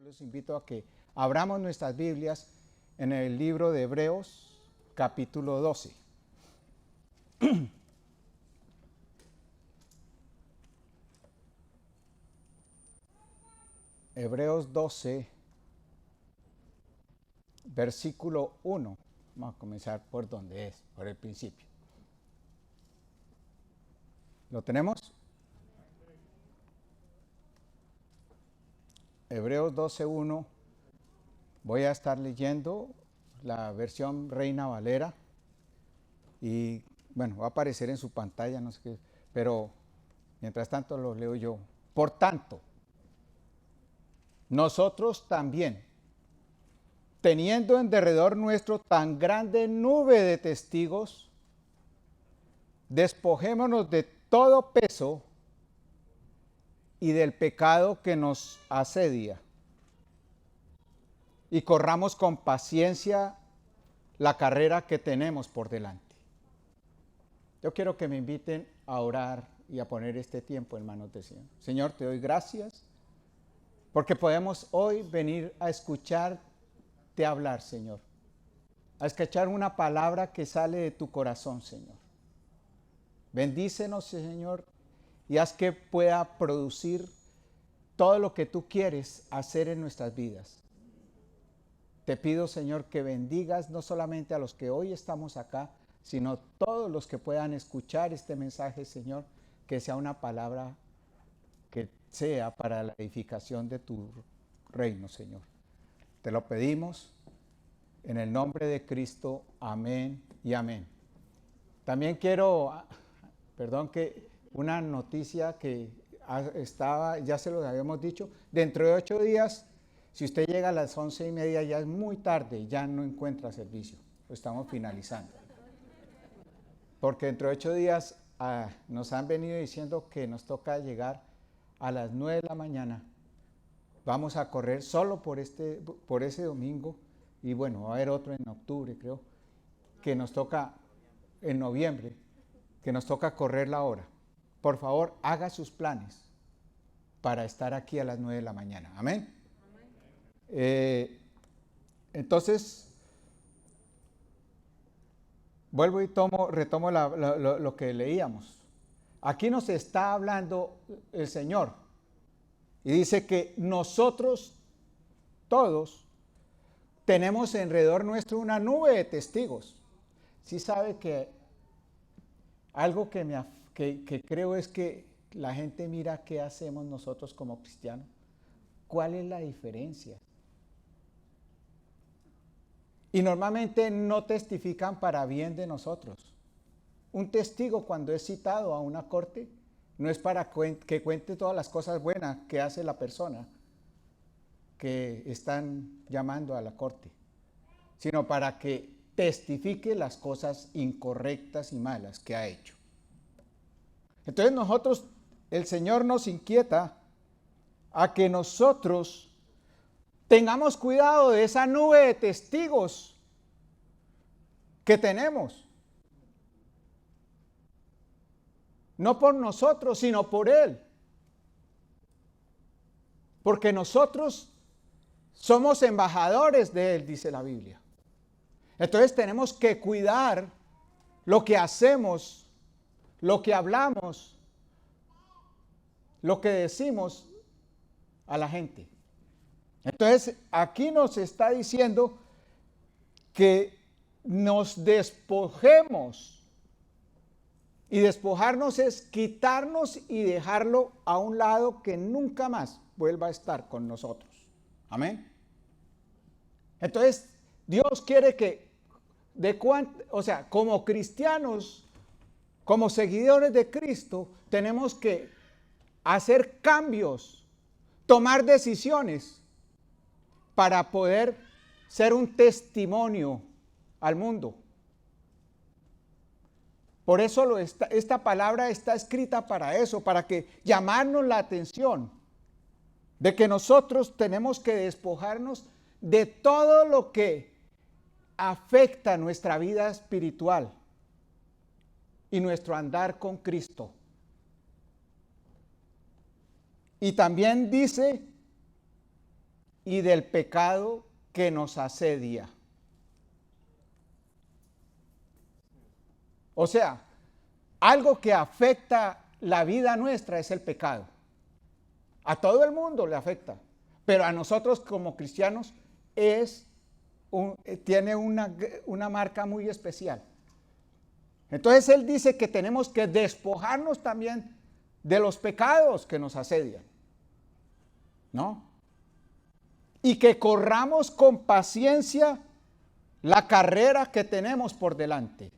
los invito a que abramos nuestras Biblias en el libro de Hebreos, capítulo 12. Hebreos 12, versículo 1. Vamos a comenzar por donde es, por el principio. ¿Lo tenemos? Hebreos 12:1. Voy a estar leyendo la versión Reina Valera y bueno, va a aparecer en su pantalla, no sé qué, pero mientras tanto lo leo yo. Por tanto, nosotros también, teniendo en derredor nuestro tan grande nube de testigos, despojémonos de todo peso y del pecado que nos asedia, y corramos con paciencia la carrera que tenemos por delante. Yo quiero que me inviten a orar y a poner este tiempo en manos del Señor. Señor, te doy gracias porque podemos hoy venir a escucharte hablar, Señor, a escuchar una palabra que sale de tu corazón, Señor. Bendícenos, Señor, y haz que pueda producir todo lo que tú quieres hacer en nuestras vidas. Te pido, Señor, que bendigas no solamente a los que hoy estamos acá, sino todos los que puedan escuchar este mensaje, Señor, que sea una palabra que sea para la edificación de tu reino, Señor. Te lo pedimos en el nombre de Cristo. Amén y amén. También quiero, que una noticia que estaba, ya se lo habíamos dicho, dentro de 8 días, si usted llega a las 11:30 ya es muy tarde, ya no encuentra servicio, lo estamos finalizando. Porque dentro de 8 días nos han venido diciendo que nos toca llegar a las 9 de la mañana. Vamos a correr solo por ese domingo, y bueno, va a haber otro en octubre, creo, que nos toca en noviembre, que nos toca correr la hora. Por favor, haga sus planes para estar aquí a las 9 de la mañana. Amén. Entonces, vuelvo y retomo lo que leíamos. Aquí nos está hablando el Señor y dice que nosotros todos tenemos alrededor nuestro una nube de testigos. Sí sabe que algo que creo es que la gente mira qué hacemos nosotros como cristianos. ¿Cuál es la diferencia? Y normalmente no testifican para bien de nosotros. Un testigo, cuando es citado a una corte, no es para que cuente todas las cosas buenas que hace la persona que están llamando a la corte, sino para que testifique las cosas incorrectas y malas que ha hecho. Entonces nosotros, el Señor nos inquieta a que nosotros tengamos cuidado de esa nube de testigos que tenemos. No por nosotros, sino por Él. Porque nosotros somos embajadores de Él, dice la Biblia. Entonces tenemos que cuidar lo que hacemos, lo que hablamos, lo que decimos a la gente. Entonces aquí nos está diciendo que nos despojemos. Y despojarnos es quitarnos y dejarlo a un lado, que nunca más vuelva a estar con nosotros. Amén. Entonces, Dios quiere que, como cristianos, como seguidores de Cristo, tenemos que hacer cambios, tomar decisiones para poder ser un testimonio al mundo. Por eso esta palabra está escrita para eso, para que llamarnos la atención de que nosotros tenemos que despojarnos de todo lo que afecta nuestra vida espiritual y nuestro andar con Cristo. Y también dice y del pecado que nos asedia. O sea, algo que afecta la vida nuestra es el pecado. A todo el mundo le afecta, pero a nosotros como cristianos tiene una marca muy especial. Entonces él dice que tenemos que despojarnos también de los pecados que nos asedian, ¿no? Y que corramos con paciencia la carrera que tenemos por delante.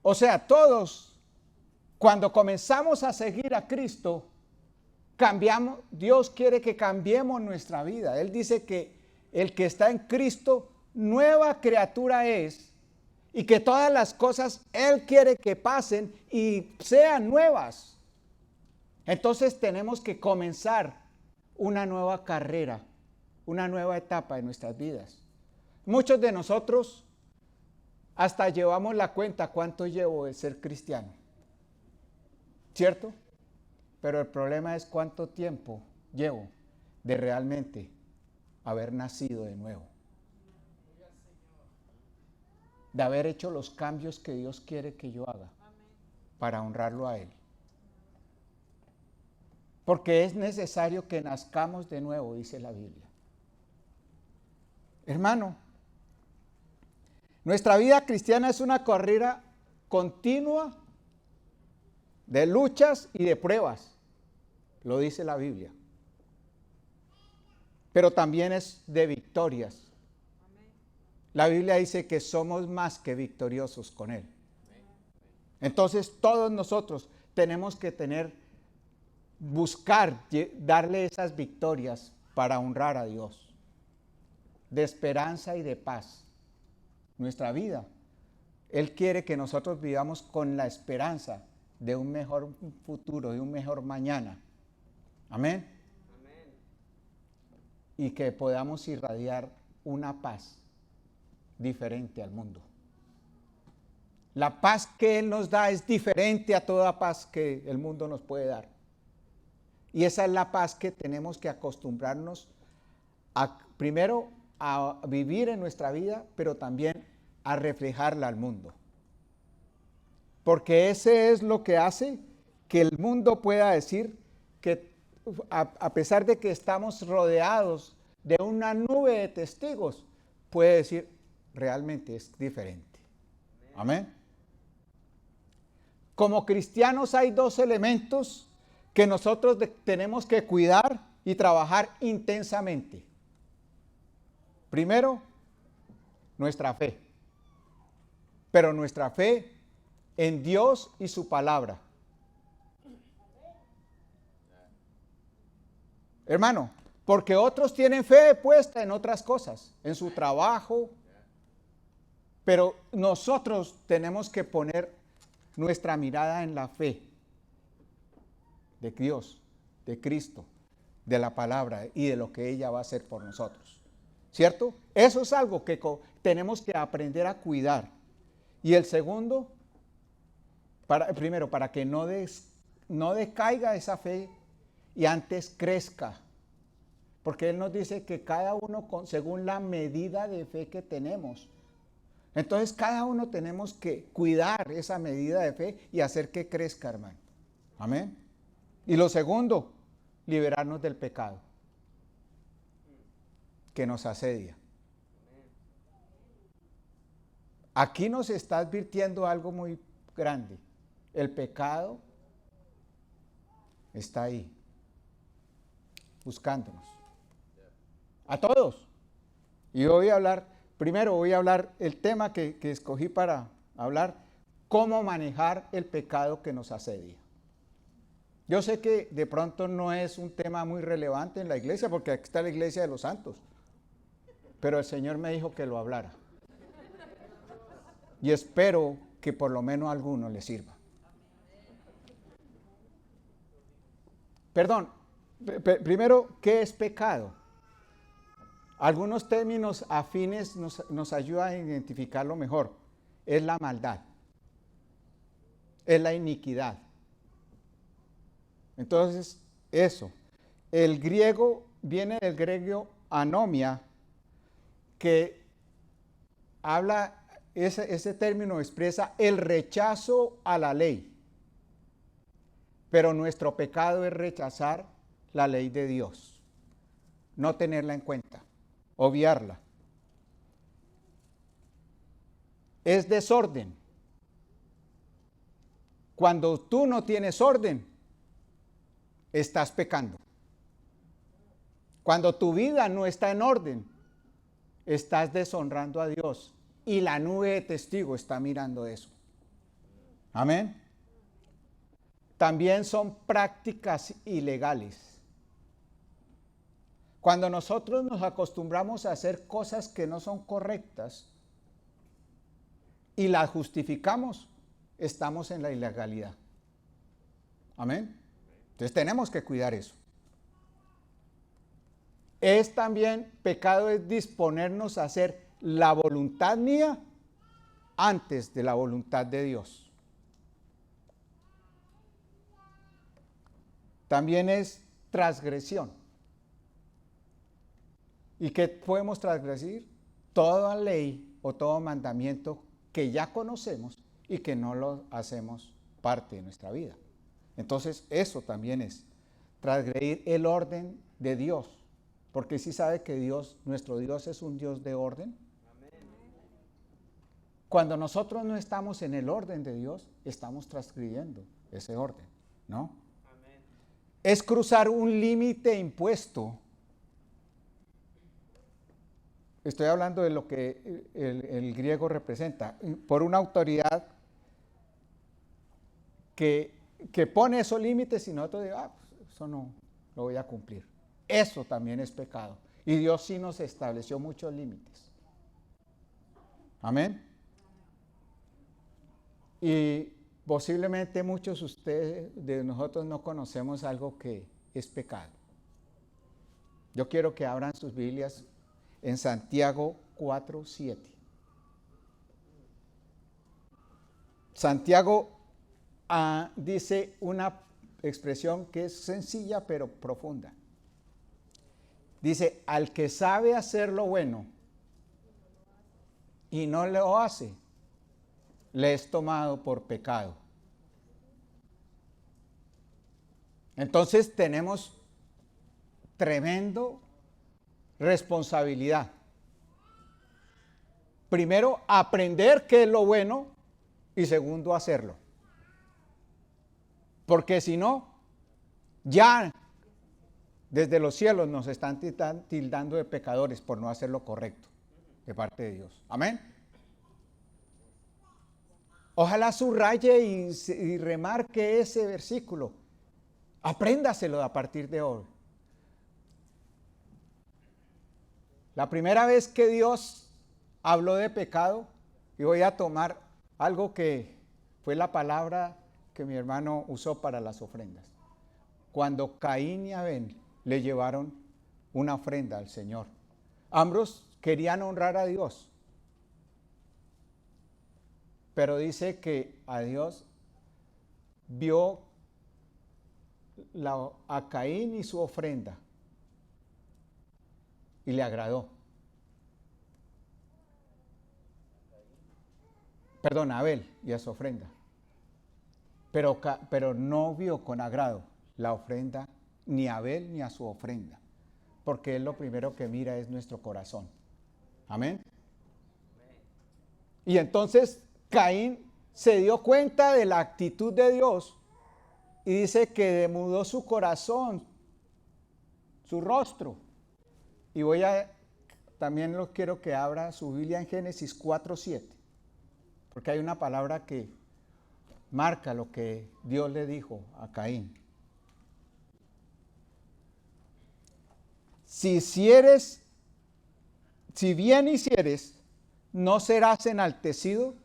O sea, todos, cuando comenzamos a seguir a Cristo, cambiamos. Dios quiere que cambiemos nuestra vida. Él dice que el que está en Cristo, nueva criatura es, y que todas las cosas Él quiere que pasen y sean nuevas. Entonces tenemos que comenzar una nueva carrera, una nueva etapa en nuestras vidas. Muchos de nosotros hasta llevamos la cuenta cuánto llevo de ser cristiano, ¿cierto? Pero el problema es cuánto tiempo llevo de realmente haber nacido de nuevo, de haber hecho los cambios que Dios quiere que yo haga para honrarlo a Él. Porque es necesario que nazcamos de nuevo, dice la Biblia. Hermano, nuestra vida cristiana es una carrera continua de luchas y de pruebas, lo dice la Biblia. Pero también es de victorias. La Biblia dice que somos más que victoriosos con Él. Entonces todos nosotros tenemos que buscar darle esas victorias para honrar a Dios, de esperanza y de paz. Nuestra vida, Él quiere que nosotros vivamos con la esperanza de un mejor futuro, de un mejor mañana. Amén. Amén. Y que podamos irradiar una paz diferente al mundo. La paz que Él nos da es diferente a toda paz que el mundo nos puede dar. Y esa es la paz que tenemos que acostumbrarnos primero a vivir en nuestra vida, pero también a reflejarla al mundo. Porque ese es lo que hace que el mundo pueda decir que a pesar de que estamos rodeados de una nube de testigos, puede decir, realmente es diferente. Amén. Como cristianos hay dos elementos que nosotros tenemos que cuidar y trabajar intensamente. Primero, nuestra fe. Pero nuestra fe en Dios y su palabra. Hermano, porque otros tienen fe puesta en otras cosas, en su trabajo, pero nosotros tenemos que poner nuestra mirada en la fe de Dios, de Cristo, de la palabra y de lo que ella va a hacer por nosotros. ¿Cierto? Eso es algo que tenemos que aprender a cuidar. Y el segundo, primero, para que no decaiga esa fe y antes crezca. Porque Él nos dice que cada uno según la medida de fe que tenemos. Entonces cada uno tenemos que cuidar esa medida de fe y hacer que crezca, hermano. Amén. Y lo segundo, liberarnos del pecado que nos asedia. Aquí nos está advirtiendo algo muy grande. El pecado está ahí, buscándonos. A todos. Y primero voy a hablar el tema que escogí para hablar, cómo manejar el pecado que nos asedia. Yo sé que de pronto no es un tema muy relevante en la iglesia, porque aquí está la iglesia de los santos, pero el Señor me dijo que lo hablara. Y espero que por lo menos a alguno le sirva. Perdón, primero, ¿qué es pecado? Algunos términos afines nos ayudan a identificarlo mejor. Es la maldad, es la iniquidad. Entonces, eso. El griego viene del griego anomia, que habla, ese término expresa el rechazo a la ley. Pero nuestro pecado es rechazar la ley de Dios, no tenerla en cuenta, obviarla. Es desorden. Cuando tú no tienes orden, estás pecando. Cuando tu vida no está en orden, estás deshonrando a Dios. Y la nube de testigos está mirando eso. Amén. También son prácticas ilegales. Cuando nosotros nos acostumbramos a hacer cosas que no son correctas y las justificamos, estamos en la ilegalidad. Amén. Entonces tenemos que cuidar eso. Es también, pecado es disponernos a hacer la voluntad mía antes de la voluntad de Dios. También es transgresión. ¿Y qué podemos transgredir? Toda ley o todo mandamiento que ya conocemos y que no lo hacemos parte de nuestra vida. Entonces, eso también es transgredir el orden de Dios. Porque sí sabe que Dios, nuestro Dios es un Dios de orden. Cuando nosotros no estamos en el orden de Dios, estamos transgrediendo ese orden, ¿no? Es cruzar un límite impuesto. Estoy hablando de lo que el griego representa, por una autoridad que pone esos límites y nosotros digamos, pues eso no lo voy a cumplir. Eso también es pecado. Y Dios sí nos estableció muchos límites. Amén. Y posiblemente muchos de ustedes, de nosotros, no conocemos algo que es pecado. Yo quiero que abran sus Biblias en Santiago 4:7. Santiago dice una expresión que es sencilla pero profunda. Dice, al que sabe hacer lo bueno y no lo hace, le es tomado por pecado. Entonces tenemos tremendo responsabilidad. Primero, aprender qué es lo bueno y segundo, hacerlo. Porque si no, ya desde los cielos nos están tildando de pecadores por no hacer lo correcto de parte de Dios. Amén. Ojalá subraye y remarque ese versículo. Apréndaselo a partir de hoy. La primera vez que Dios habló de pecado, y voy a tomar algo que fue la palabra que mi hermano usó para las ofrendas. Cuando Caín y Abel le llevaron una ofrenda al Señor. Ambos querían honrar a Dios. Pero dice que a Dios vio a Caín y su ofrenda y le agradó. Perdón, a Abel y a su ofrenda. Pero no vio con agrado la ofrenda ni a Abel ni a su ofrenda. Porque él lo primero que mira es nuestro corazón. Amén. Y entonces Caín se dio cuenta de la actitud de Dios y dice que demudó su corazón, su rostro. Y también lo quiero que abra su Biblia en Génesis 4:7, porque hay una palabra que marca lo que Dios le dijo a Caín. Si bien hicieres, no serás enaltecido.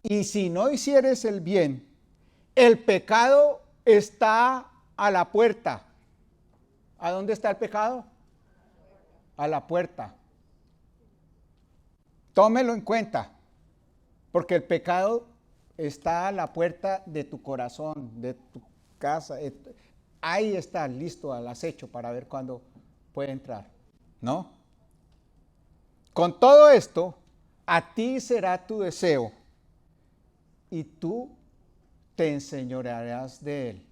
Y si no hicieres el bien, el pecado está a la puerta. ¿A dónde está el pecado? A la puerta. Tómelo en cuenta, porque el pecado está a la puerta de tu corazón, de tu casa. ahí está, listo al acecho para ver cuándo puede entrar. ¿No? Con todo esto, a ti será tu deseo y tú te enseñorearás de él.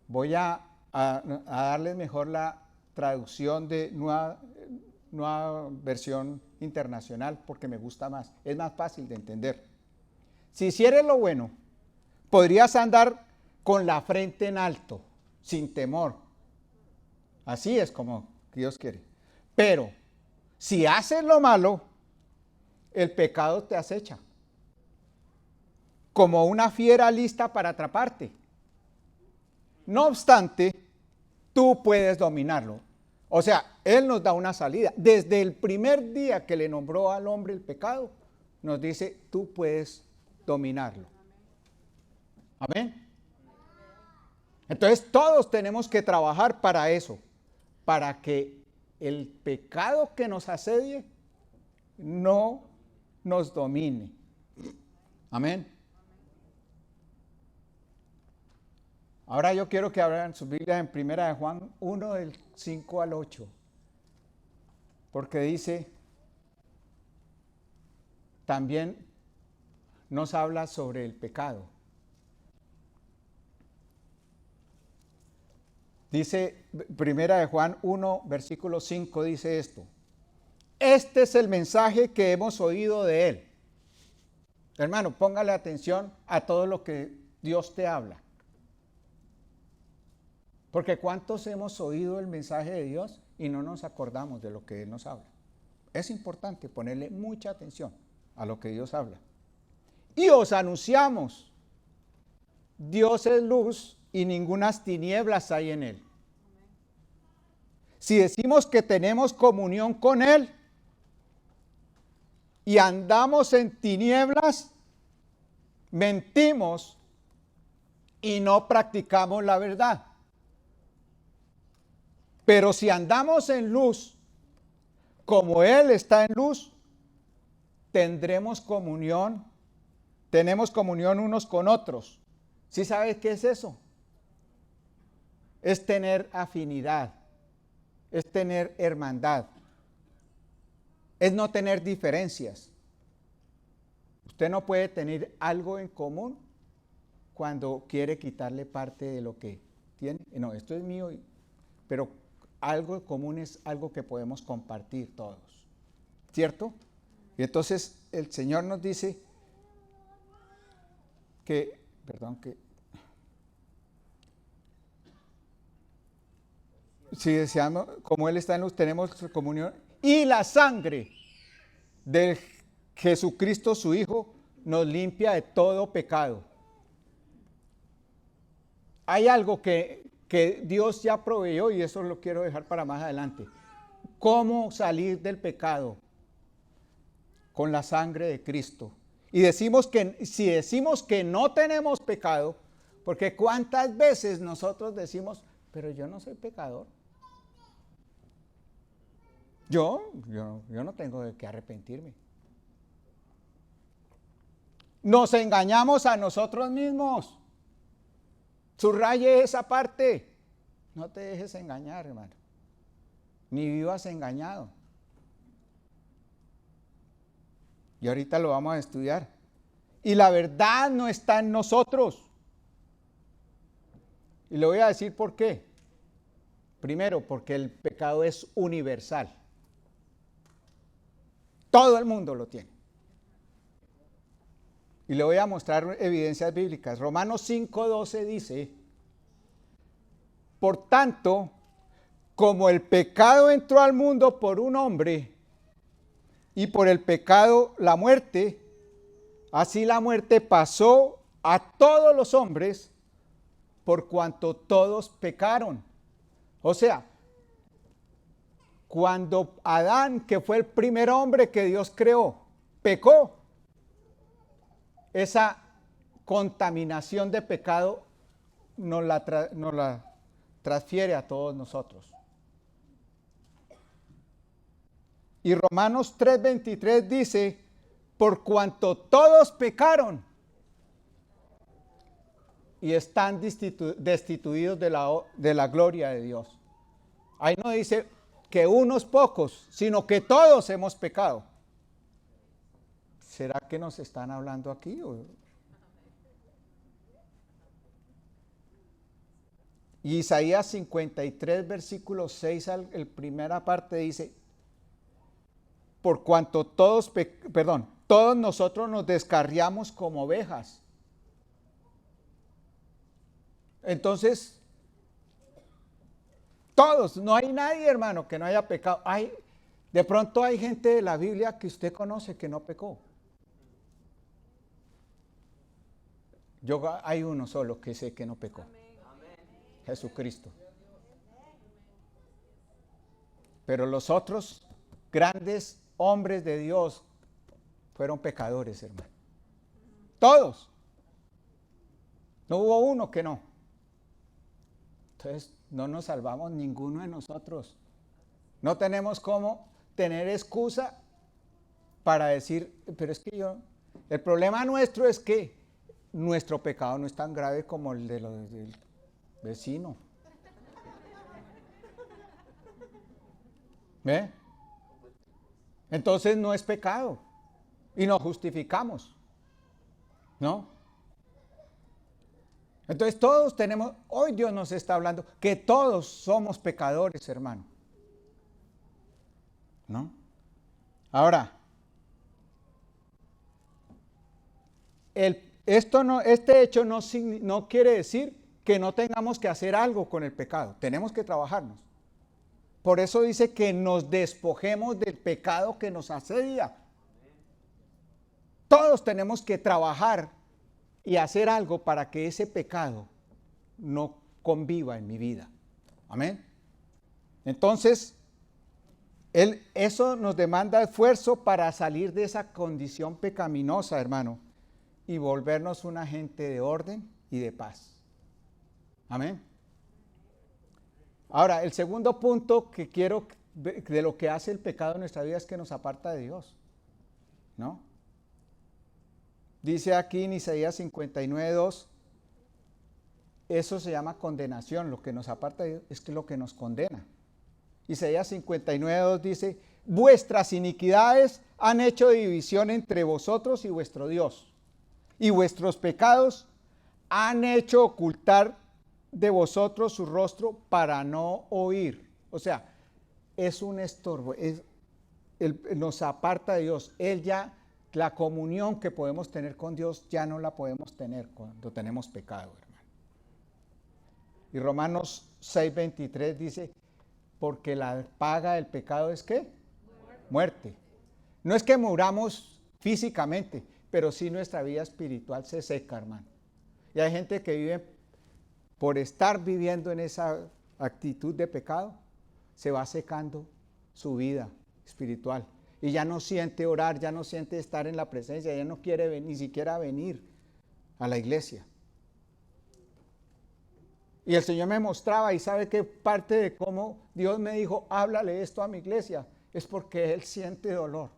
Voy a darles mejor la traducción de nueva versión internacional porque me gusta más, es más fácil de entender. Si hicieres lo bueno, podrías andar con la frente en alto, sin temor. Así es como Dios quiere. Pero si haces lo malo, el pecado te acecha, como una fiera lista para atraparte. No obstante, tú puedes dominarlo. O sea, Él nos da una salida. Desde el primer día que le nombró al hombre el pecado, nos dice, tú puedes dominarlo. Amén. Entonces todos tenemos que trabajar para eso, para que el pecado que nos asedie no nos domine. Amén. Ahora yo quiero que abran sus Biblias en 1 Juan 1, del 5 al 8. Porque dice, también nos habla sobre el pecado. Dice 1 Juan 1, versículo 5, dice esto. Este es el mensaje que hemos oído de él. Hermano, póngale atención a todo lo que Dios te habla. Porque ¿cuántos hemos oído el mensaje de Dios y no nos acordamos de lo que Él nos habla? Es importante ponerle mucha atención a lo que Dios habla. Y os anunciamos, Dios es luz y ningunas tinieblas hay en Él. Si decimos que tenemos comunión con Él y andamos en tinieblas, mentimos y no practicamos la verdad. Pero si andamos en luz, como Él está en luz, tenemos comunión unos con otros. ¿Sí sabes qué es eso? Es tener afinidad, es tener hermandad, es no tener diferencias. Usted no puede tener algo en común cuando quiere quitarle parte de lo que tiene. No, esto es mío, pero algo común es algo que podemos compartir todos, ¿cierto? Y entonces el Señor nos dice que, si deseamos, como Él está en luz, tenemos comunión, y la sangre de Jesucristo su Hijo nos limpia de todo pecado. Hay algo que Dios ya proveyó y eso lo quiero dejar para más adelante. ¿Cómo salir del pecado? Con la sangre de Cristo. Y si decimos que no tenemos pecado, porque cuántas veces nosotros decimos, pero yo no soy pecador. Yo no tengo de qué arrepentirme. Nos engañamos a nosotros mismos. Subraye esa parte. No te dejes engañar, hermano. Ni vivas engañado. Y ahorita lo vamos a estudiar. Y la verdad no está en nosotros. Y le voy a decir por qué. Primero, porque el pecado es universal. Todo el mundo lo tiene. Y le voy a mostrar evidencias bíblicas. Romanos 5:12 dice, por tanto, como el pecado entró al mundo por un hombre, y por el pecado la muerte, así la muerte pasó a todos los hombres, por cuanto todos pecaron. O sea, cuando Adán, que fue el primer hombre que Dios creó, pecó, esa contaminación de pecado nos la transfiere a todos nosotros. Y Romanos 3:23 dice, por cuanto todos pecaron, y están destituidos de la gloria de Dios. Ahí no dice que unos pocos, sino que todos hemos pecado. ¿Será que nos están hablando aquí? Y Isaías 53, versículo 6, el primera parte dice, por cuanto todos nosotros nos descarriamos como ovejas. Entonces, todos, no hay nadie, hermano, que no haya pecado. De pronto hay gente de la Biblia que usted conoce que no pecó. Hay uno solo que sé que no pecó. Jesucristo. Pero los otros grandes hombres de Dios fueron pecadores, hermano. Todos. No hubo uno que no. Entonces, no nos salvamos ninguno de nosotros. No tenemos cómo tener excusa para decir, pero es que el problema nuestro es que nuestro pecado no es tan grave como el del vecino. ¿Ve? Entonces no es pecado y nos justificamos, ¿no? Entonces todos tenemos, hoy Dios nos está hablando que todos somos pecadores, hermano, ¿no? Ahora, este hecho no quiere decir que no tengamos que hacer algo con el pecado, tenemos que trabajarnos. Por eso dice que nos despojemos del pecado que nos asedia. Todos tenemos que trabajar y hacer algo para que ese pecado no conviva en mi vida. Amén. Entonces, eso nos demanda esfuerzo para salir de esa condición pecaminosa, hermano, y volvernos una gente de orden y de paz. Amén. Ahora, el segundo punto que quiero de lo que hace el pecado en nuestra vida es que nos aparta de Dios, ¿no? Dice aquí en Isaías 59:2, eso se llama condenación, lo que nos aparta de Dios es que lo que nos condena. Isaías 59:2 dice, vuestras iniquidades han hecho división entre vosotros y vuestro Dios, y vuestros pecados han hecho ocultar de vosotros su rostro para no oír. O sea, es un estorbo, nos aparta de Dios. La comunión que podemos tener con Dios ya no la podemos tener cuando tenemos pecado, hermano. Y Romanos 6:23 dice, porque la paga del pecado es ¿qué? Muerte. No es que muramos físicamente, pero sí nuestra vida espiritual se seca, hermano. Y hay gente que vive por estar viviendo en esa actitud de pecado, se va secando su vida espiritual. Y ya no siente orar, ya no siente estar en la presencia, ya no quiere ni siquiera venir a la iglesia. Y el Señor me mostraba, y sabe que parte de cómo Dios me dijo, háblale esto a mi iglesia, es porque Él siente dolor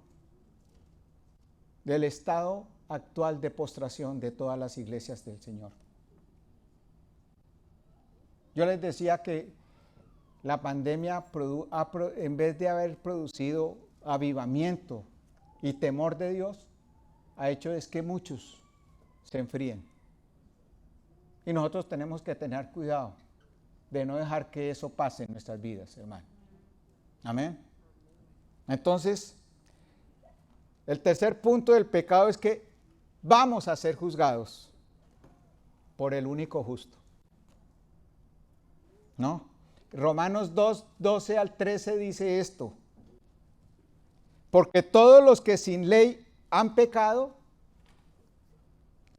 del estado actual de postración de todas las iglesias del Señor. Yo les decía que la pandemia, en vez de haber producido avivamiento y temor de Dios, ha hecho es que muchos se enfríen. Y nosotros tenemos que tener cuidado de no dejar que eso pase en nuestras vidas, hermano. Amén. Entonces, el tercer punto del pecado es que vamos a ser juzgados por el único justo. ¿No? Romanos 2:12-13 dice esto. Porque todos los que sin ley han pecado,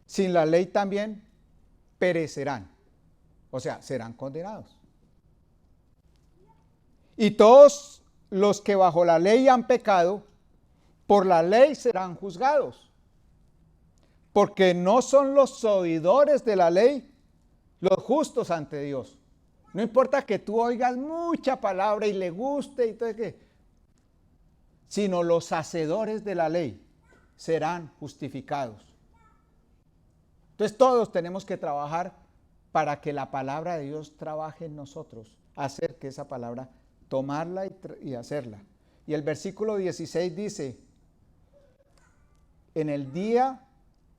sin la ley también perecerán. O sea, serán condenados. Y todos los que bajo la ley han pecado, por la ley serán juzgados. Porque no son los oidores de la ley los justos ante Dios. No importa que tú oigas mucha palabra y le guste y todo que, sino los hacedores de la ley serán justificados. Entonces todos tenemos que trabajar para que la palabra de Dios trabaje en nosotros, hacer que esa palabra, tomarla y hacerla. Y el versículo 16 dice, en el día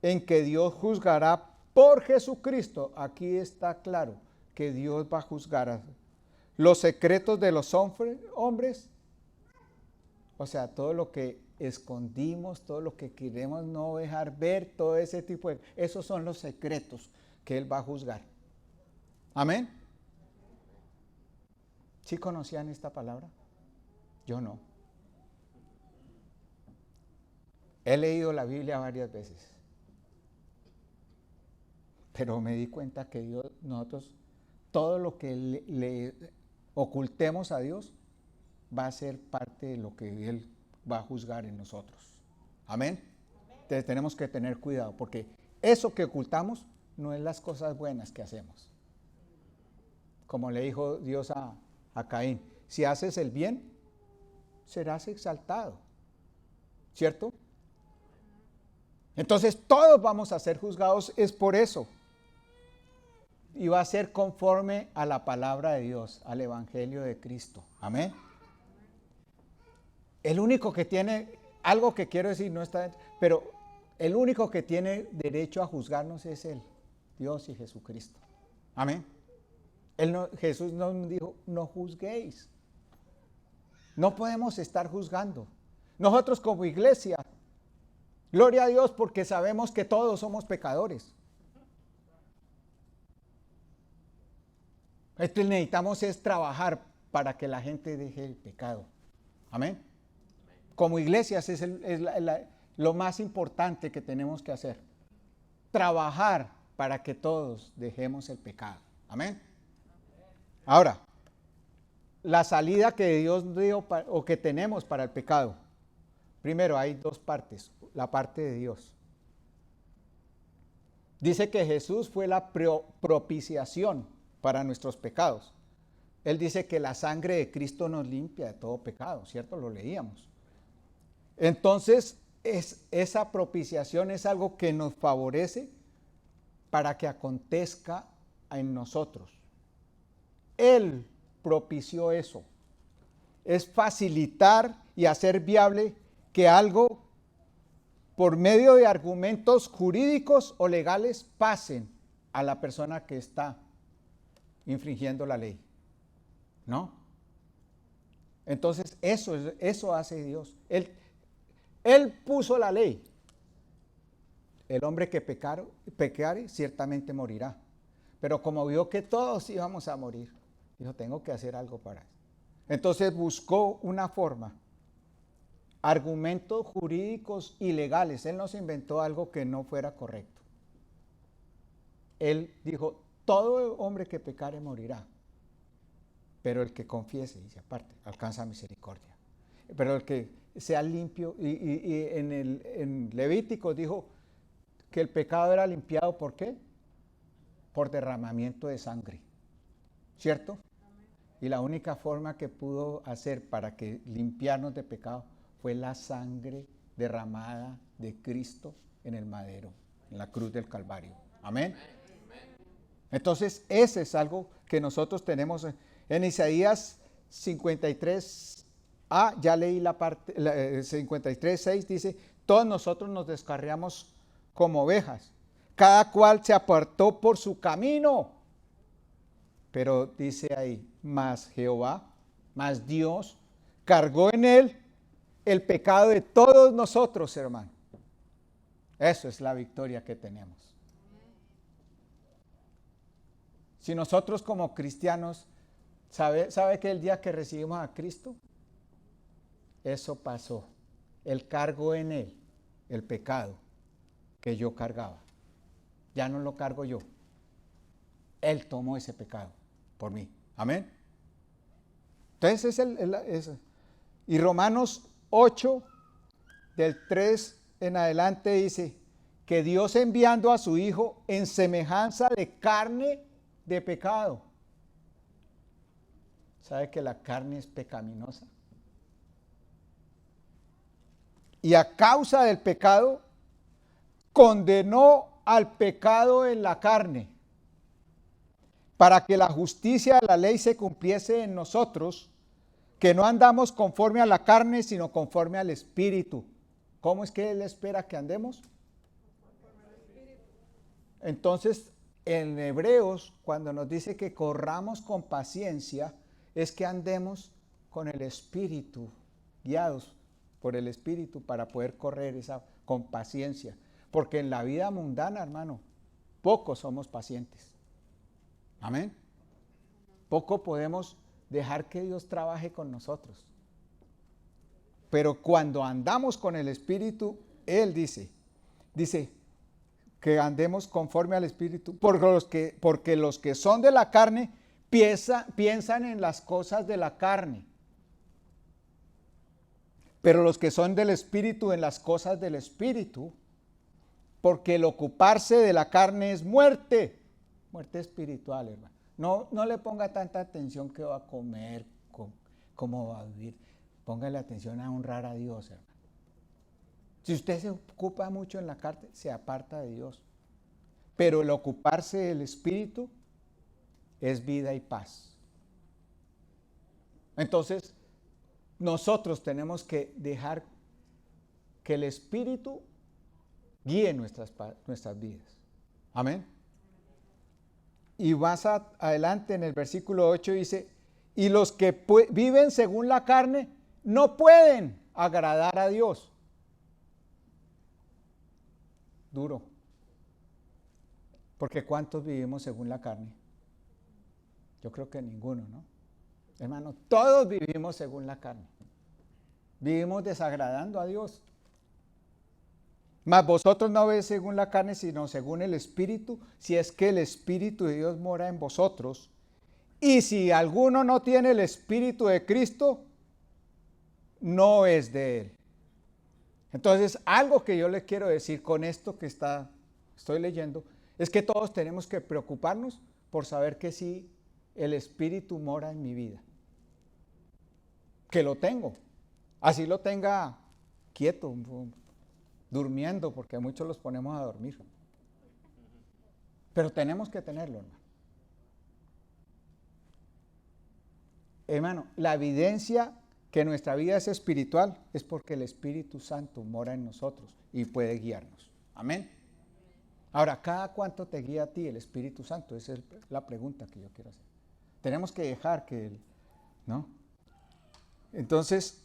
en que Dios juzgará por Jesucristo, aquí está claro que Dios va a juzgar los secretos de los hombres, o sea, todo lo que escondimos, todo lo que queremos no dejar ver, todo ese tipo de... Esos son los secretos que Él va a juzgar. Amén. ¿Sí conocían esta palabra? Yo no. He leído la Biblia varias veces, pero me di cuenta que Dios, nosotros, todo lo que le ocultemos a Dios va a ser parte de lo que Él va a juzgar en nosotros. Amén. Entonces tenemos que tener cuidado, porque eso que ocultamos no es las cosas buenas que hacemos. Como le dijo Dios a Caín, si haces el bien, serás exaltado. ¿Cierto? Entonces todos vamos a ser juzgados, es por eso. Y va a ser conforme a la palabra de Dios, al Evangelio de Cristo. Amén. El único que tiene, algo que quiero decir, no está, pero el único que tiene derecho a juzgarnos es Él, Dios y Jesucristo. Amén. Jesús nos dijo, no juzguéis. No podemos estar juzgando. Nosotros como iglesia, gloria a Dios porque sabemos que todos somos pecadores. Entonces necesitamos es trabajar para que la gente deje el pecado. Amén. Como iglesias es lo más importante que tenemos que hacer. Trabajar para que todos dejemos el pecado. Amén. Ahora, la salida que Dios dio o que tenemos para el pecado. Primero, hay dos partes. La parte de Dios. Dice que Jesús fue la propiciación para nuestros pecados. Él dice que la sangre de Cristo nos limpia de todo pecado, ¿cierto? Lo leíamos. Entonces, esa propiciación es algo que nos favorece para que acontezca en nosotros. Él propició eso. Es facilitar y hacer viable que algo por medio de argumentos jurídicos o legales pasen a la persona que está infringiendo la ley. ¿No? Entonces eso hace Dios. Él puso la ley. El hombre que pecare ciertamente morirá. Pero como vio que todos íbamos a morir, dijo, tengo que hacer algo para eso. Entonces buscó una forma. Argumentos jurídicos y legales. Él no se inventó algo que no fuera correcto. Él dijo, todo hombre que pecare morirá. Pero el que confiese, dice aparte, alcanza misericordia. Pero el que sea limpio, y en Levítico dijo que el pecado era limpiado, ¿por qué? Por derramamiento de sangre, ¿cierto? Y la única forma que pudo hacer para que limpiarnos de pecado fue la sangre derramada de Cristo en el madero, en la cruz del Calvario. Amén. Entonces, ese es algo que nosotros tenemos en Isaías 53. Ya leí la parte, 53:6 dice, todos nosotros nos descarriamos como ovejas, cada cual se apartó por su camino. Pero dice ahí, más Jehová, más Dios, cargó en él el pecado de todos nosotros, hermano. Eso es la victoria que tenemos. Si nosotros como cristianos, ¿sabe que el día que recibimos a Cristo? Eso pasó. Él cargó en él el pecado que yo cargaba. Ya no lo cargo yo. Él tomó ese pecado por mí. Amén. Entonces y Romanos 8, del 3 en adelante dice que Dios enviando a su Hijo en semejanza de carne de pecado. ¿Sabe que la carne es pecaminosa? Y a causa del pecado, condenó al pecado en la carne. para que la justicia de la ley se cumpliese en nosotros, que no andamos conforme a la carne, sino conforme al Espíritu. ¿Cómo es que Él espera que andemos? Entonces, en Hebreos, cuando nos dice que corramos con paciencia, es que andemos con el Espíritu, guiados por el Espíritu para poder correr esa con paciencia. Porque en la vida mundana, hermano, pocos somos pacientes. Amén. Poco podemos dejar que Dios trabaje con nosotros. Pero cuando andamos con el Espíritu, Él dice que andemos conforme al Espíritu, porque los que son de la carne piensan en las cosas de la carne, pero los que son del Espíritu en las cosas del Espíritu, porque el ocuparse de la carne es muerte espiritual, hermano. No le ponga tanta atención qué va a comer, cómo va a vivir. Póngale atención a honrar a Dios, hermano. Si usted se ocupa mucho en la carne, se aparta de Dios. Pero el ocuparse del Espíritu es vida y paz. Entonces, nosotros tenemos que dejar que el Espíritu guíe nuestras vidas. Amén. Y más adelante en el versículo 8 dice, y los que viven según la carne no pueden agradar a Dios. Duro. Porque ¿cuántos vivimos según la carne? Yo creo que ninguno, ¿no? Hermano, todos vivimos según la carne. Vivimos desagradando a Dios. Mas vosotros no veis según la carne, sino según el Espíritu, si es que el Espíritu de Dios mora en vosotros. Y si alguno no tiene el Espíritu de Cristo, no es de Él. Entonces, algo que yo le quiero decir con esto que estoy leyendo, es que todos tenemos que preocuparnos por saber que sí, el Espíritu mora en mi vida. Que lo tengo. Así lo tenga quieto, durmiendo, porque a muchos los ponemos a dormir. Pero tenemos que tenerlo, hermano. Hermano, la evidencia que nuestra vida es espiritual es porque el Espíritu Santo mora en nosotros y puede guiarnos. Amén. Ahora, ¿cada cuánto te guía a ti el Espíritu Santo? Esa es la pregunta que yo quiero hacer. Tenemos que dejar que Él, ¿no? Entonces,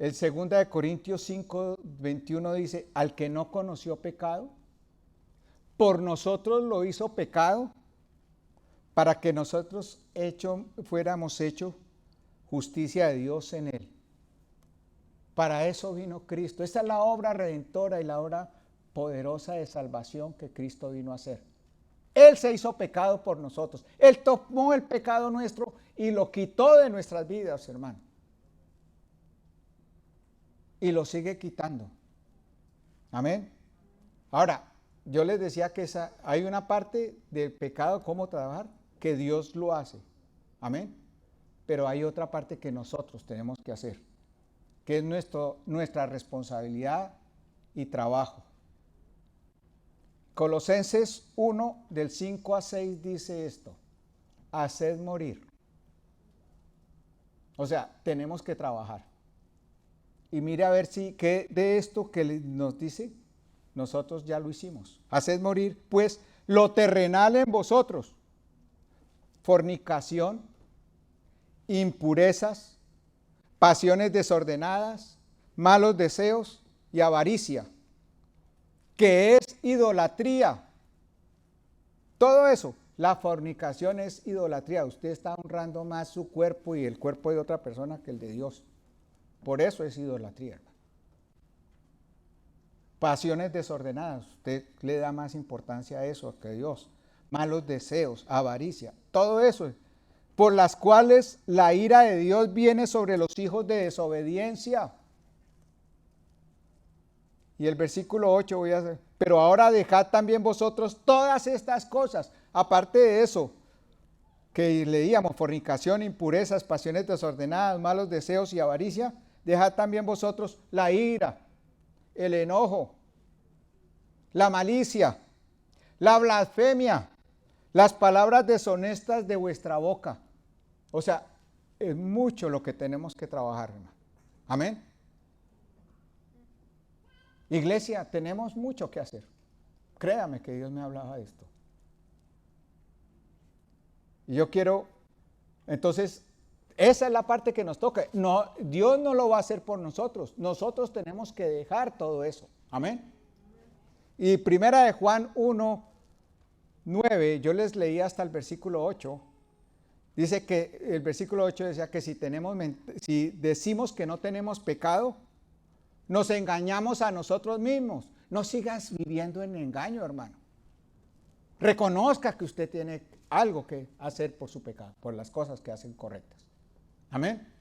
el 2 de Corintios 5, 21 dice, al que no conoció pecado, por nosotros lo hizo pecado, para que nosotros fuéramos hechos justicia de Dios en él. Para eso vino Cristo. Esta es la obra redentora y la obra poderosa de salvación que Cristo vino a hacer. Él se hizo pecado por nosotros. Él tomó el pecado nuestro y lo quitó de nuestras vidas, hermano. Y lo sigue quitando. Amén. Ahora, yo les decía que hay una parte del pecado, cómo trabajar, que Dios lo hace. Amén. Pero hay otra parte que nosotros tenemos que hacer, que es nuestra responsabilidad y trabajo. Colosenses 1, del 5 a 6 dice esto: haced morir. O sea, tenemos que trabajar. Y mire a ver si que de esto que nos dice, nosotros ya lo hicimos. Haced morir, pues, lo terrenal en vosotros: fornicación, impurezas, pasiones desordenadas, malos deseos y avaricia, que es idolatría. Todo eso, la fornicación es idolatría. Usted está honrando más su cuerpo y el cuerpo de otra persona que el de Dios. Por eso es idolatría, hermano. Pasiones desordenadas, usted le da más importancia a eso que a Dios. Malos deseos, avaricia, todo eso, por las cuales la ira de Dios viene sobre los hijos de desobediencia. Y el versículo 8 voy a hacer, pero ahora dejad también vosotros todas estas cosas, aparte de eso que leíamos, fornicación, impurezas, pasiones desordenadas, malos deseos y avaricia, dejad también vosotros la ira, el enojo, la malicia, la blasfemia Las palabras deshonestas de vuestra boca. O sea, es mucho lo que tenemos que trabajar, hermano. Amén. Iglesia, tenemos mucho que hacer. Créame que Dios me hablaba de esto. Y yo quiero, entonces, esa es la parte que nos toca. No, Dios no lo va a hacer por nosotros. Nosotros tenemos que dejar todo eso. Amén. Y primera de Juan 1:9, yo les leí hasta el versículo 8. Dice que el versículo 8 decía que si decimos que no tenemos pecado, nos engañamos a nosotros mismos. No sigas viviendo en engaño, hermano. Reconozca que usted tiene algo que hacer por su pecado, por las cosas que hacen correctas. Amén.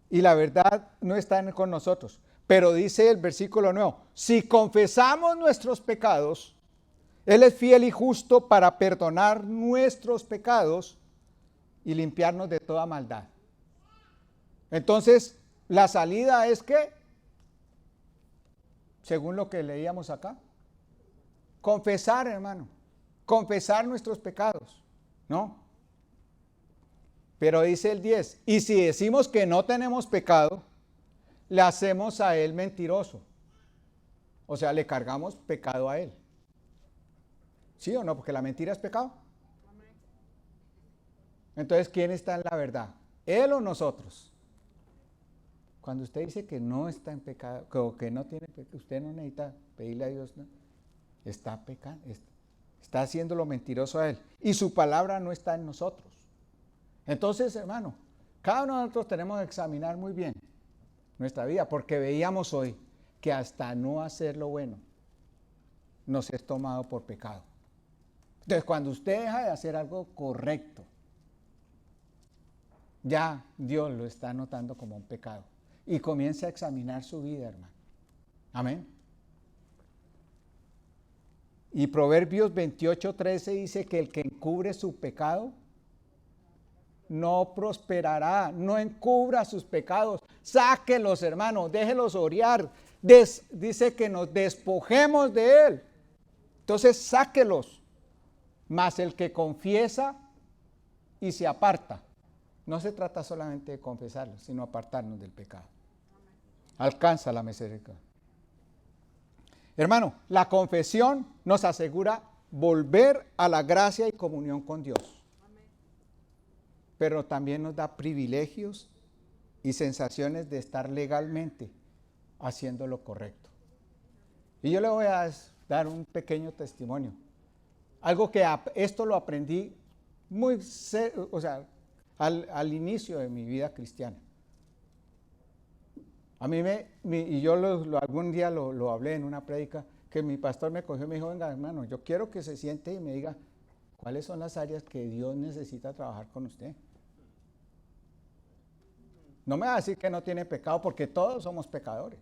Y la verdad no está con nosotros. Pero dice el versículo 9, si confesamos nuestros pecados, Él es fiel y justo para perdonar nuestros pecados y limpiarnos de toda maldad. Entonces, la salida es que, según lo que leíamos acá, confesar, hermano, confesar nuestros pecados, ¿no? Pero dice el 10, y si decimos que no tenemos pecado, le hacemos a Él mentiroso. O sea, le cargamos pecado a Él. ¿Sí o no? Porque la mentira es pecado. Entonces, ¿quién está en la verdad? ¿Él o nosotros? Cuando usted dice que no está en pecado, o que no tiene pecado, usted no necesita pedirle a Dios, ¿no? Está pecando, está haciéndolo mentiroso a Él. Y su palabra no está en nosotros. Entonces, hermano, cada uno de nosotros tenemos que examinar muy bien nuestra vida, porque veíamos hoy que hasta no hacer lo bueno nos es tomado por pecado. Entonces, cuando usted deja de hacer algo correcto, ya Dios lo está notando como un pecado. Y comienza a examinar su vida, hermano. Amén. Y Proverbios 28:13 dice que el que encubre su pecado no prosperará. No encubra sus pecados. Sáquelos, hermano. Déjelos orear. Dice que nos despojemos de él. Entonces, sáquelos. Mas el que confiesa y se aparta. No se trata solamente de confesarlo, sino apartarnos del pecado. Alcanza la misericordia. Hermano, la confesión nos asegura volver a la gracia y comunión con Dios. Pero también nos da privilegios y sensaciones de estar legalmente haciendo lo correcto. Y yo le voy a dar un pequeño testimonio. Algo que esto lo aprendí al inicio de mi vida cristiana. A mí y yo algún día lo hablé en una prédica, que mi pastor me cogió y me dijo, venga hermano, yo quiero que se siente y me diga cuáles son las áreas que Dios necesita trabajar con usted. No me va a decir que no tiene pecado, porque todos somos pecadores.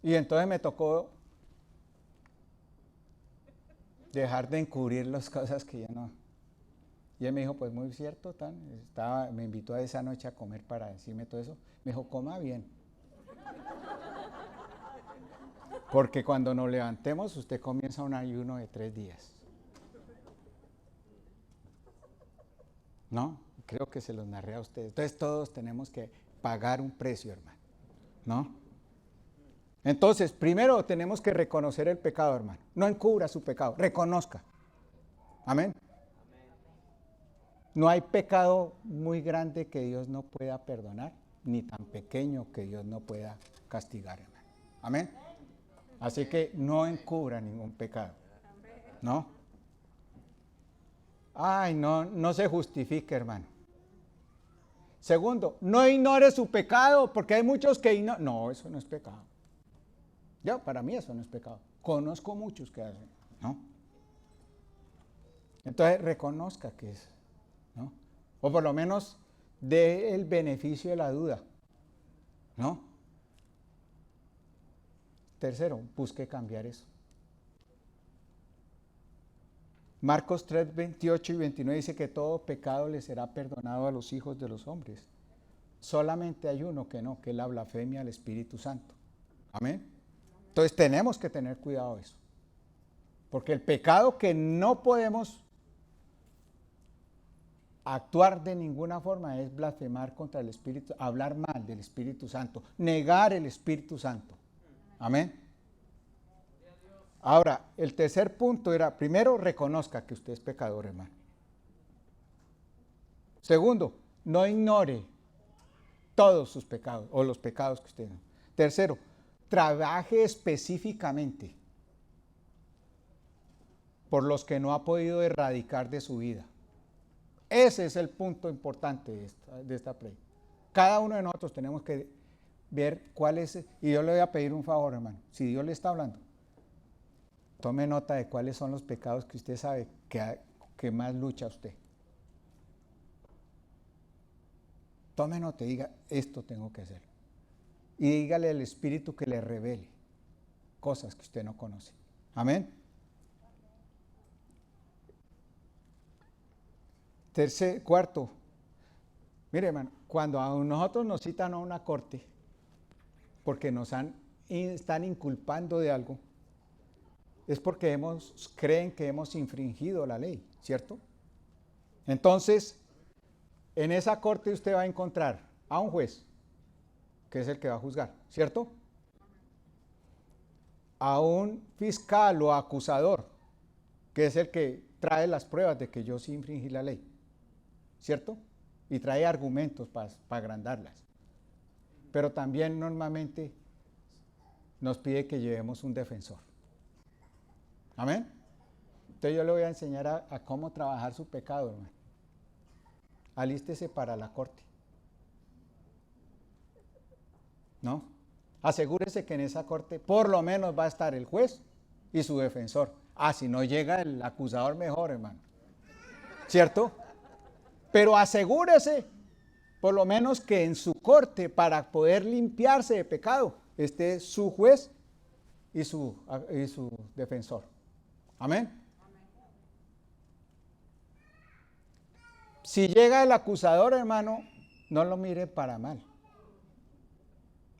Y entonces me tocó dejar de encubrir las cosas que ya no. Y él me dijo, pues muy cierto, me invitó a esa noche a comer para decirme todo eso. Me dijo, coma bien. Porque cuando nos levantemos, usted comienza un ayuno de 3 días. ¿No? Creo que se los narré a ustedes. Entonces todos tenemos que pagar un precio, hermano. ¿No? Entonces, primero tenemos que reconocer el pecado, hermano. No encubra su pecado, reconozca. Amén. No hay pecado muy grande que Dios no pueda perdonar, ni tan pequeño que Dios no pueda castigar, hermano. Amén. Así que no encubra ningún pecado. ¿No? Ay, no se justifique, hermano. Segundo, no ignore su pecado, porque hay muchos que ignoran. No, eso no es pecado. Para mí eso no es pecado. Conozco muchos que hacen, ¿no? Entonces reconozca que es, ¿no? O por lo menos dé el beneficio de la duda, ¿no? Tercero, busque cambiar eso. Marcos 3, 28 y 29 dice que todo pecado le será perdonado a los hijos de los hombres. Solamente hay uno que no, que es la blasfemia al Espíritu Santo. Amén. Entonces tenemos que tener cuidado de eso. Porque el pecado que no podemos actuar de ninguna forma es blasfemar contra el Espíritu, hablar mal del Espíritu Santo, negar el Espíritu Santo. Amén. Ahora, el tercer punto era, primero, reconozca que usted es pecador, hermano. Segundo, no ignore todos sus pecados o los pecados que usted... Tercero, trabaje específicamente por los que no ha podido erradicar de su vida. Ese es el punto importante de esta play. Cada uno de nosotros tenemos que ver cuál es, y yo le voy a pedir un favor, hermano, si Dios le está hablando, tome nota de cuáles son los pecados que usted sabe que más lucha usted. Tome nota y diga, esto tengo que hacer. Y dígale al Espíritu que le revele cosas que usted no conoce. Amén. Cuarto, mire, hermano, cuando a nosotros nos citan a una corte porque están inculpando de algo, es porque creen que hemos infringido la ley, ¿cierto? Entonces, en esa corte usted va a encontrar a un juez, que es el que va a juzgar, ¿cierto? A un fiscal o acusador, que es el que trae las pruebas de que yo sí infringí la ley, ¿cierto? Y trae argumentos para agrandarlas. Pero también normalmente nos pide que llevemos un defensor. ¿Amén? Entonces yo le voy a enseñar a cómo trabajar su pecado, hermano. Alístese para la corte. ¿No? Asegúrese que en esa corte por lo menos va a estar el juez y su defensor. Si no llega el acusador, mejor, hermano. ¿Cierto? Pero asegúrese por lo menos que en su corte, para poder limpiarse de pecado, esté su juez y su defensor. Amén. Si llega el acusador, hermano, no lo mire para mal.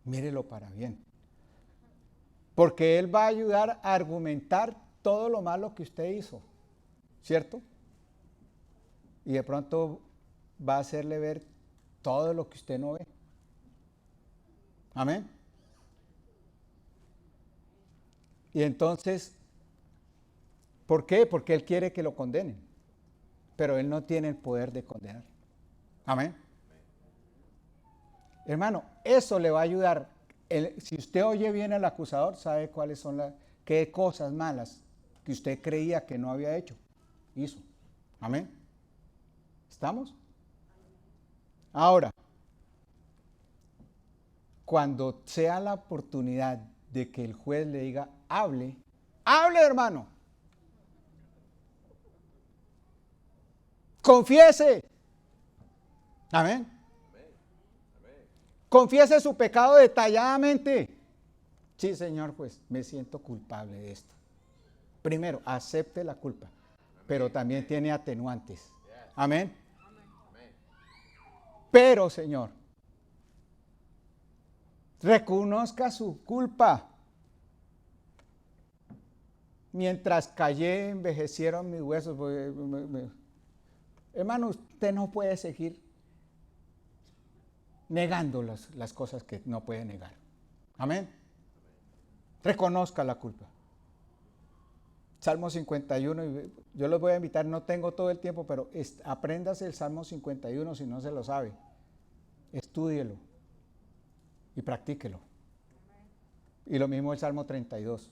Mírelo para bien. Porque él va a ayudar a argumentar todo lo malo que usted hizo, ¿cierto? Y de pronto va a hacerle ver todo lo que usted no ve. Amén. Y entonces, ¿por qué? Porque él quiere que lo condenen, pero él no tiene el poder de condenar. Amén. Hermano, eso le va a ayudar. Si usted oye bien al acusador, sabe cuáles son qué cosas malas que usted creía que no había hecho, hizo. Amén. ¿Estamos? Ahora, cuando sea la oportunidad de que el juez le diga, hable, hermano. Confiese. Amén. Confiese su pecado detalladamente. Sí, Señor, pues me siento culpable de esto. Primero, acepte la culpa, pero también tiene atenuantes. Amén. Pero, Señor, reconozca su culpa. Mientras callé, envejecieron mis huesos. Hermano, usted no puede seguir negando las cosas que no puede negar. Amén. Reconozca la culpa. Salmo 51, yo los voy a invitar, no tengo todo el tiempo, pero apréndase el Salmo 51 si no se lo sabe. Estúdielo y practíquelo. Y lo mismo el Salmo 32.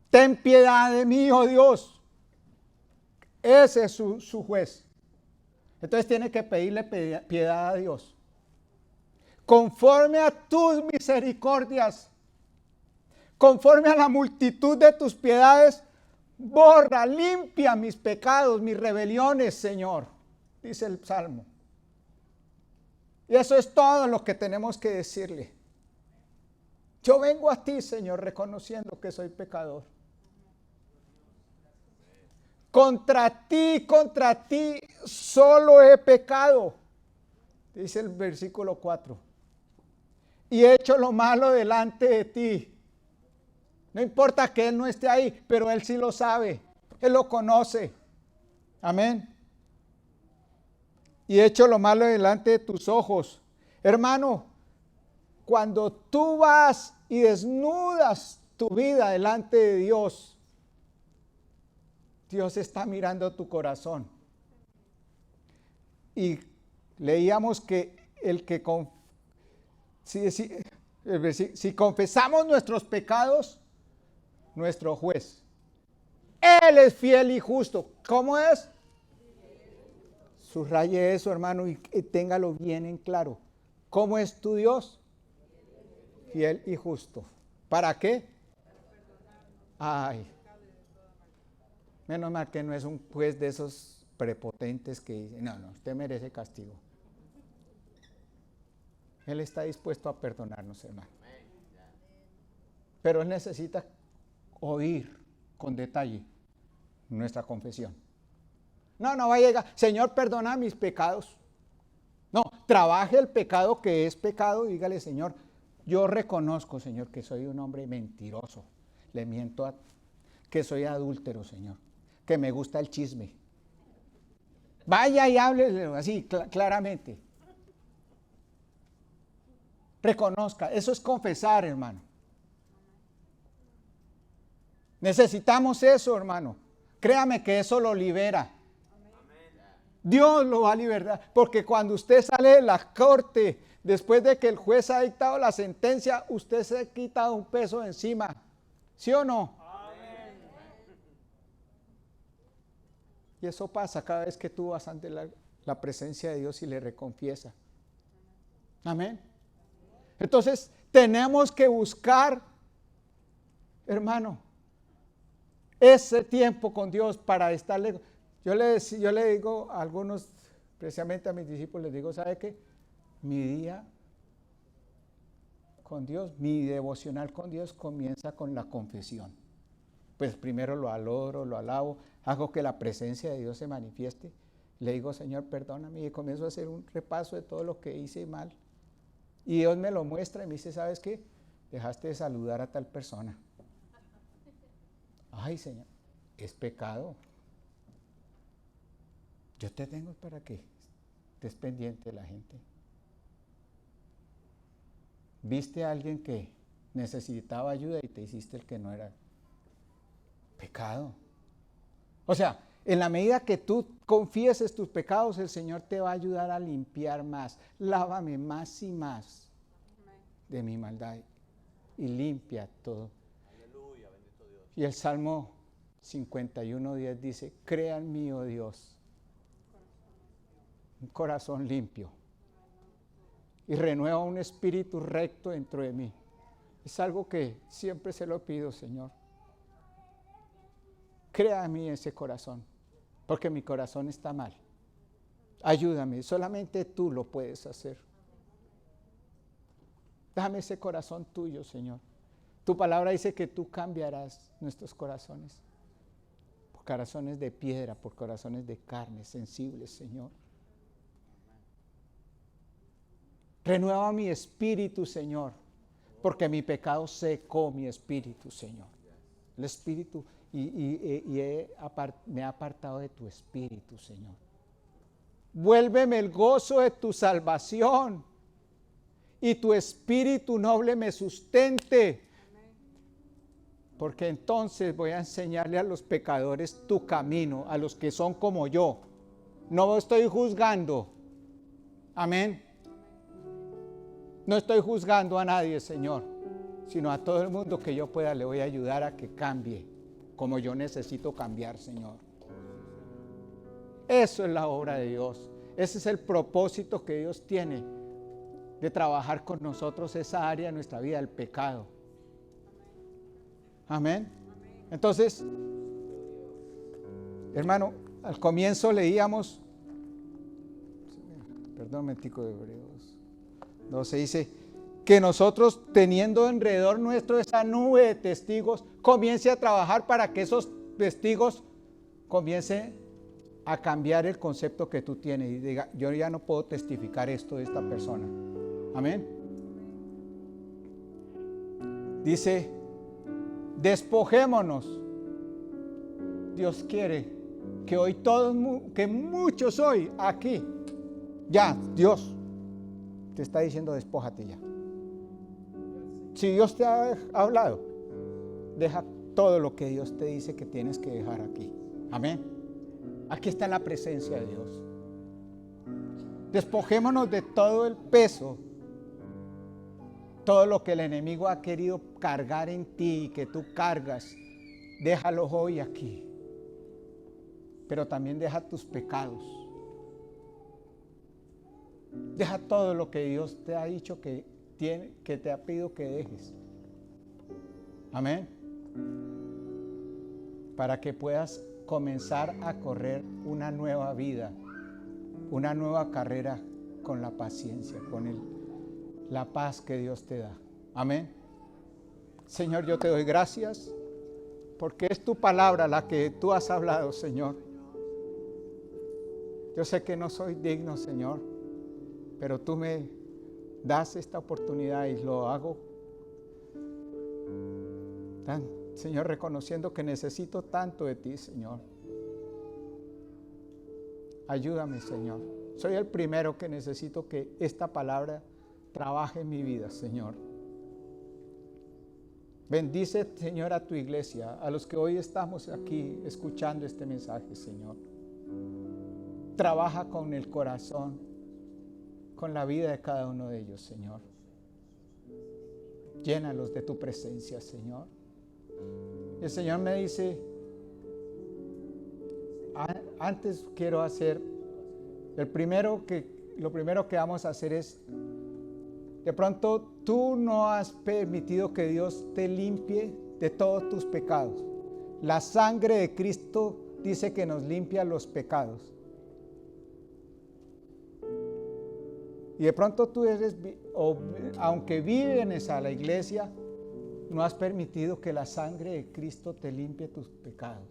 Ten piedad de mí, oh Dios. Ese es su juez. Entonces tiene que pedirle piedad a Dios. Conforme a tus misericordias, conforme a la multitud de tus piedades, borra, limpia mis pecados, mis rebeliones, Señor, dice el Salmo. Y eso es todo lo que tenemos que decirle. Yo vengo a ti, Señor, reconociendo que soy pecador. Contra ti solo he pecado, dice el versículo 4. Y he hecho lo malo delante de ti. No importa que Él no esté ahí, pero Él sí lo sabe. Él lo conoce. Amén. Y hecho lo malo delante de tus ojos. Hermano, cuando tú vas y desnudas tu vida delante de Dios, Dios está mirando tu corazón. Y leíamos que si confesamos nuestros pecados, nuestro juez, Él es fiel y justo. ¿Cómo es? Subraye eso, hermano, y téngalo bien en claro. ¿Cómo es tu Dios? Fiel y justo. ¿Para qué? Ay, menos mal que no es un juez de esos prepotentes que dicen, no, usted merece castigo. Él está dispuesto a perdonarnos, hermano. Pero Él necesita oír con detalle nuestra confesión. No va a llegar, Señor, perdona mis pecados. No, trabaje el pecado que es pecado y dígale, Señor, yo reconozco, Señor, que soy un hombre mentiroso. Le miento que soy adúltero, Señor, que me gusta el chisme. Vaya y hable así, claramente. Reconozca, eso es confesar, hermano. Necesitamos eso, hermano. Créame que eso lo libera. Dios lo va a liberar, porque cuando usted sale de la corte, después de que el juez ha dictado la sentencia, usted se ha quitado un peso de encima. ¿Sí o no? Amén. Y eso pasa cada vez que tú vas ante la presencia de Dios y le reconfiesas. Amén. Entonces, tenemos que buscar, hermano, ese tiempo con Dios para estar lejos. Yo le digo a algunos, precisamente a mis discípulos, les digo, ¿sabe qué? Mi día con Dios, mi devocional con Dios comienza con la confesión. Pues primero lo adoro, lo alabo, hago que la presencia de Dios se manifieste. Le digo, Señor, perdóname, y comienzo a hacer un repaso de todo lo que hice mal. Y Dios me lo muestra y me dice, ¿sabes qué? Dejaste de saludar a tal persona. Ay, Señor, es pecado. Yo te tengo para que estés pendiente de la gente. Viste a alguien que necesitaba ayuda y te hiciste el que no era. Pecado. O sea, en la medida que tú confieses tus pecados, el Señor te va a ayudar a limpiar más. Lávame más y más de mi maldad y limpia todo. Aleluya, bendito Dios. Y el Salmo 51:10 dice, crea en mí, oh Dios, un corazón limpio y renueva un espíritu recto dentro de mí. Es algo que siempre se lo pido, Señor. Crea en mí ese corazón, porque mi corazón está mal. Ayúdame, solamente tú lo puedes hacer. Dame ese corazón tuyo, Señor. Tu palabra dice que tú cambiarás nuestros corazones. Por corazones de piedra, por corazones de carne, sensibles, Señor. Renueva mi espíritu, Señor, porque mi pecado secó mi espíritu, Señor. El espíritu, me ha apartado de tu espíritu, Señor. Vuélveme el gozo de tu salvación y tu espíritu noble me sustente. Porque entonces voy a enseñarle a los pecadores tu camino, a los que son como yo. No estoy juzgando. Amén. No estoy juzgando a nadie, Señor, sino a todo el mundo que yo pueda le voy a ayudar a que cambie como yo necesito cambiar, Señor. Eso es la obra de Dios. Ese es el propósito que Dios tiene de trabajar con nosotros esa área de nuestra vida, el pecado. Amén. Entonces, hermano, al comienzo leíamos, perdón, mentico de Hebreos 12, dice que nosotros teniendo alrededor nuestro esa nube de testigos, comience a trabajar para que esos testigos comiencen a cambiar el concepto que tú tienes y diga, yo ya no puedo testificar esto de esta persona. Amén. Dice, Despojémonos. Dios quiere que hoy todos, que muchos hoy aquí, ya Dios te está diciendo despójate ya. Si Dios te ha hablado, deja todo lo que Dios te dice que tienes que dejar aquí. Amén. Aquí está la presencia de Dios. Despojémonos de todo el peso, todo lo que el enemigo ha querido cargar en ti y que tú cargas. Déjalo hoy aquí. Pero también deja tus pecados. Deja todo lo que Dios te ha dicho que te ha pedido que dejes. Amén. Para que puedas comenzar a correr una nueva vida, una nueva carrera con la paciencia, con la paz que Dios te da. Amén. Señor, yo te doy gracias porque es tu palabra la que tú has hablado, Señor. Yo sé que no soy digno, Señor, pero tú me das esta oportunidad y lo hago, Señor, reconociendo que necesito tanto de ti, Señor. Ayúdame, Señor. Soy el primero que necesito que esta palabra trabaje en mi vida, Señor. Bendice, Señor, a tu iglesia, a los que hoy estamos aquí escuchando este mensaje, Señor. Trabaja con el corazón, con la vida de cada uno de ellos, Señor. Llénalos de tu presencia, Señor. Y el Señor me dice, antes quiero hacer, lo primero que vamos a hacer es, de pronto tú no has permitido que Dios te limpie de todos tus pecados. La sangre de Cristo dice que nos limpia los pecados. Y de pronto tú aunque vienes a la iglesia, no has permitido que la sangre de Cristo te limpie tus pecados.